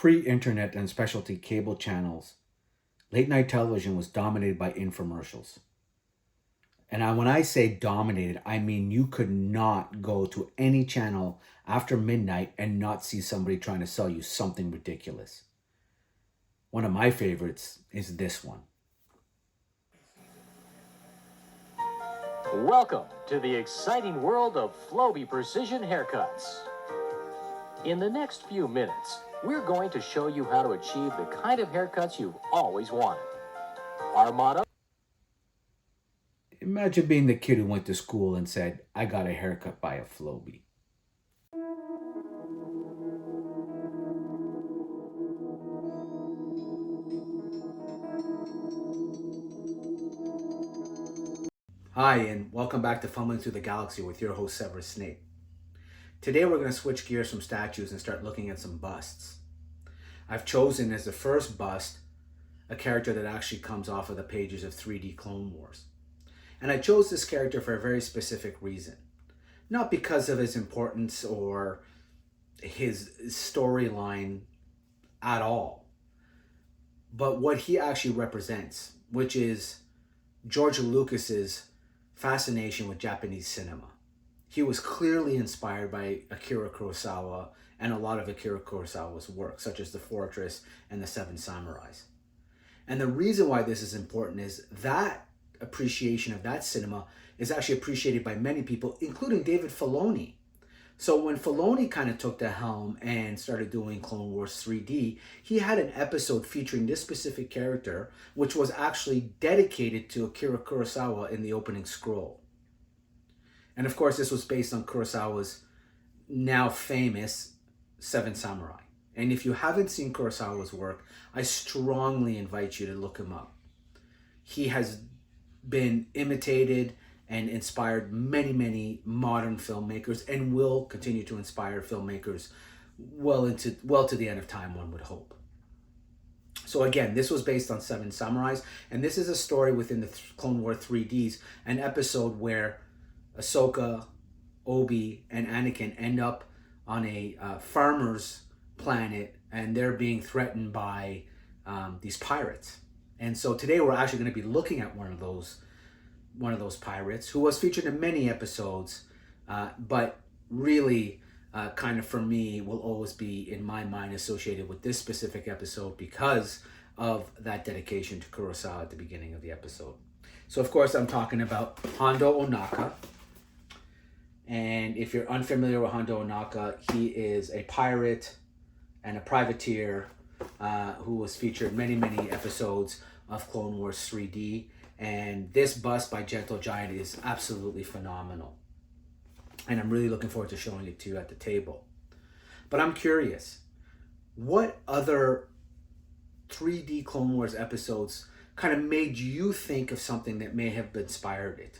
Pre-internet and specialty cable channels, late night television was dominated by infomercials. And when I say dominated, I mean you could not go to any channel after midnight and not see somebody trying to sell you something ridiculous. One of my favorites is this one. Welcome to the exciting world of Flowbee Precision Haircuts. In the next few minutes, we're going to show you how to achieve the kind of haircuts you've always wanted. Our motto: Imagine being the kid who went to school and said, I got a haircut by a Flowbee. Hi, and welcome back to Fumbling Through the Galaxy with your host, Severus Snape. Today we're going to switch gears from statues and start looking at some busts. I've chosen as the first bust a character that actually comes off of the pages of 3D Clone Wars. And I chose this character for a very specific reason. Not because of his importance or his storyline at all, but what he actually represents, which is George Lucas's fascination with Japanese cinema. He was clearly inspired by Akira Kurosawa and a lot of Akira Kurosawa's work, such as The Fortress and The Seven Samurais. And the reason why this is important is that appreciation of that cinema is actually appreciated by many people, including David Filoni. So when Filoni kind of took the helm and started doing Clone Wars 3D, he had an episode featuring this specific character, which was actually dedicated to Akira Kurosawa in the opening scroll. And of course, this was based on Kurosawa's now famous Seven Samurai. And if you haven't seen Kurosawa's work, I strongly invite you to look him up. He has been imitated and inspired many modern filmmakers and will continue to inspire filmmakers well to the end of time, one would hope. So again, this was based on Seven Samurais, and this is a story within the Clone War 3Ds, an episode where Ahsoka, Obi, and Anakin end up on a farmer's planet, and they're being threatened by these pirates. And so today we're actually going to be looking at one of those pirates who was featured in many episodes, but really kind of for me will always be in my mind associated with this specific episode because of that dedication to Kurosawa at the beginning of the episode. So of course I'm talking about Hondo Ohnaka. And if you're unfamiliar with Hondo Ohnaka, he is a pirate and a privateer who was featured many episodes of Clone Wars 3D. And this bust by Gentle Giant is absolutely phenomenal. And I'm really looking forward to showing it to you at the table. But I'm curious, what other 3D Clone Wars episodes kind of made you think of something that may have inspired it?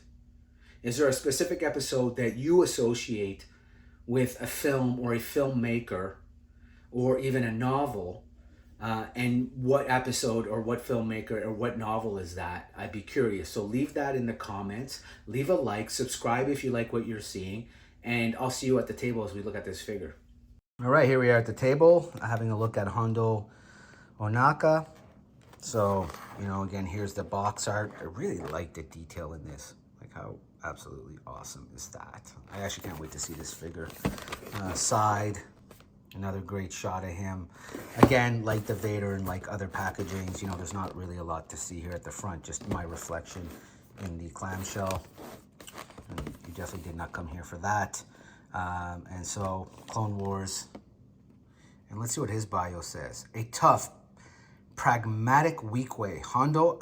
Is there a specific episode that you associate with a film or a filmmaker or even a novel? And what episode or what filmmaker or what novel is that? I'd be curious. So leave that in the comments. Leave a like, subscribe if you like what you're seeing, and I'll see you at the table as we look at this figure. All right, here we are at the table, having a look at Hondo Ohnaka. So, again, here's the box art. I really like the detail in this. Like how absolutely awesome is that? I actually can't wait to see this figure. Side. Another great shot of him. Again, like the Vader and like other packagings, there's not really a lot to see here at the front, just my reflection in the clamshell. And you definitely did not come here for that. And so, Clone Wars. And let's see what his bio says. A tough, pragmatic Weequay, Hondo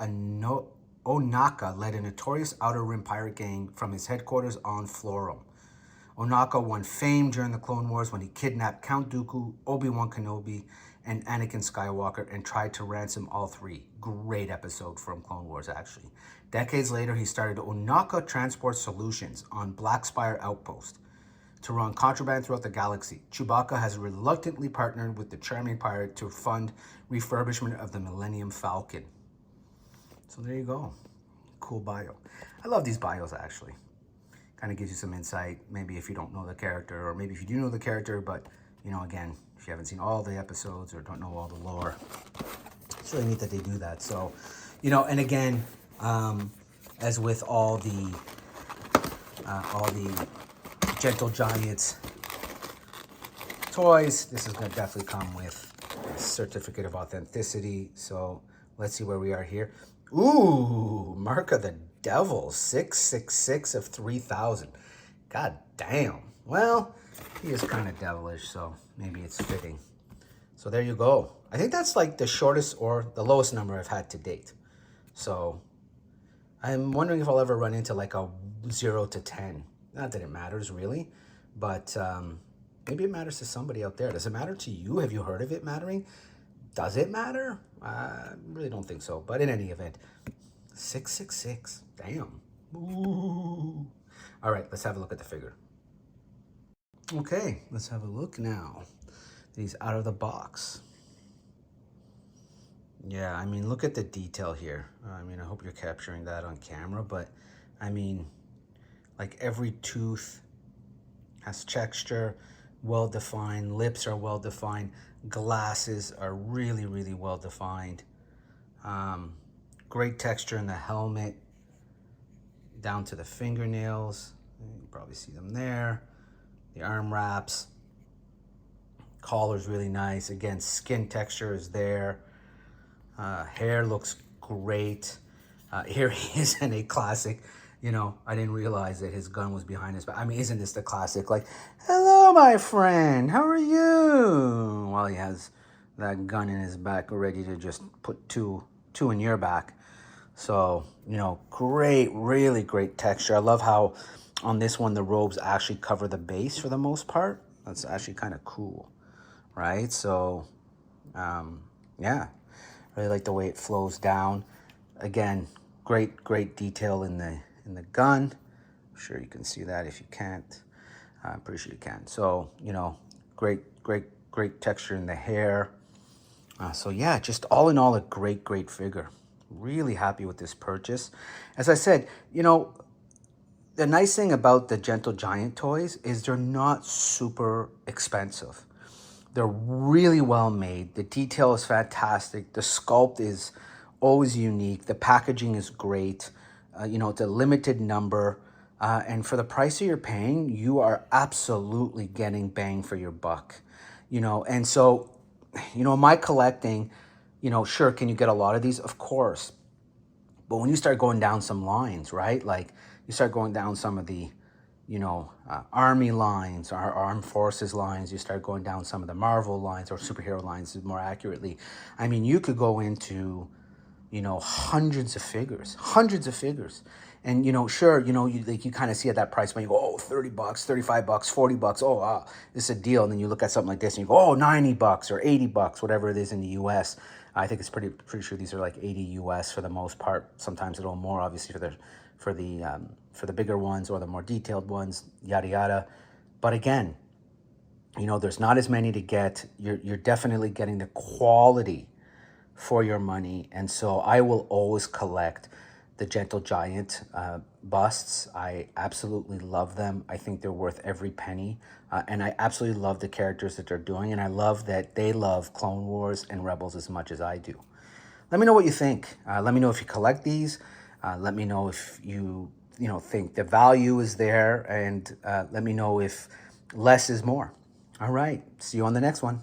Ohnaka led a notorious Outer Rim pirate gang from his headquarters on Florum. Ohnaka won fame during the Clone Wars when he kidnapped Count Dooku, Obi-Wan Kenobi, and Anakin Skywalker and tried to ransom all three. Great episode from Clone Wars, actually. Decades later, he started Ohnaka Transport Solutions on Black Spire Outpost to run contraband throughout the galaxy. Chewbacca has reluctantly partnered with the charming pirate to fund refurbishment of the Millennium Falcon. So there you go. Cool bio. I love these bios, actually. Kind of gives you some insight, maybe if you don't know the character, or maybe if you do know the character, but, again, if you haven't seen all the episodes or don't know all the lore. It's really neat that they do that. So, you know, and again, as with all the Gentle Giants toys, this is going to definitely come with a certificate of authenticity. So let's see where we are here. Ooh, Mark of the Devil, 666 of 3,000. God damn. Well, he is kind of devilish, so maybe it's fitting. So there you go. I think that's like the shortest or the lowest number I've had to date. So I'm wondering if I'll ever run into like a 0 to 10. Not that it matters really, but maybe it matters to somebody out there. Does it matter to you? Have you heard of it mattering? Does it matter? I really don't think so. But in any event, 666. Damn. Ooh. All right, let's have a look at the figure. Okay, let's have a look now. He's out of the box. Yeah, I mean, look at the detail here. I mean, I hope you're capturing that on camera, but I mean, like every tooth has texture, well-defined, lips are well-defined, glasses are really, really well-defined. Great texture in the helmet, down to the fingernails. You can probably see them there. The arm wraps. Collar's really nice. Again, skin texture is there. Hair looks great. Here he is in a classic, you know, I didn't realize that his gun was behind his back. I mean, isn't this the classic? Like, hello, my friend, how are you? While he has that gun in his back, ready to just put two in your back. So, you know, great, really great texture. I love how on this one, the robes actually cover the base for the most part. That's actually kind of cool, right? So, yeah, really like the way it flows down. Again, great detail in the gun. I'm sure you can see that. If you can't, I'm pretty sure you can. So, you know, great texture in the hair. So yeah, just all in all, a great figure. Really happy with this purchase. As I said, you know, the nice thing about the Gentle Giant toys is they're not super expensive. They're really well made. The detail is fantastic. The sculpt is always unique. The packaging is great. You know, it's a limited number. And for the price that you're paying, you are absolutely getting bang for your buck. You know, and so, you know, my collecting, you know, sure, can you get a lot of these? Of course. But when you start going down some lines, right? Like you start going down some of the, you know, army lines, our armed forces lines, you start going down some of the Marvel lines or superhero lines more accurately. I mean, you could go into, you know, hundreds of figures. And, you know, sure, you know, you kind of see at that price point, you go, oh, $30, $35, $40. Oh, wow, this is a deal. And then you look at something like this and you go, oh, $90 or $80, whatever it is in the US. I think it's pretty sure these are like 80 US for the most part. Sometimes a little more, obviously, for the bigger ones or the more detailed ones, yada yada. But again, you know, there's not as many to get. You're definitely getting the quality for your money, and so I will always collect the Gentle Giant busts. I absolutely love them. I think they're worth every penny, and I absolutely love the characters that they're doing, and I love that they love Clone Wars and Rebels as much as I do. Let me know what you think. Let me know if you collect these. Let me know if you think the value is there, and let me know if less is more. All right, see you on the next one.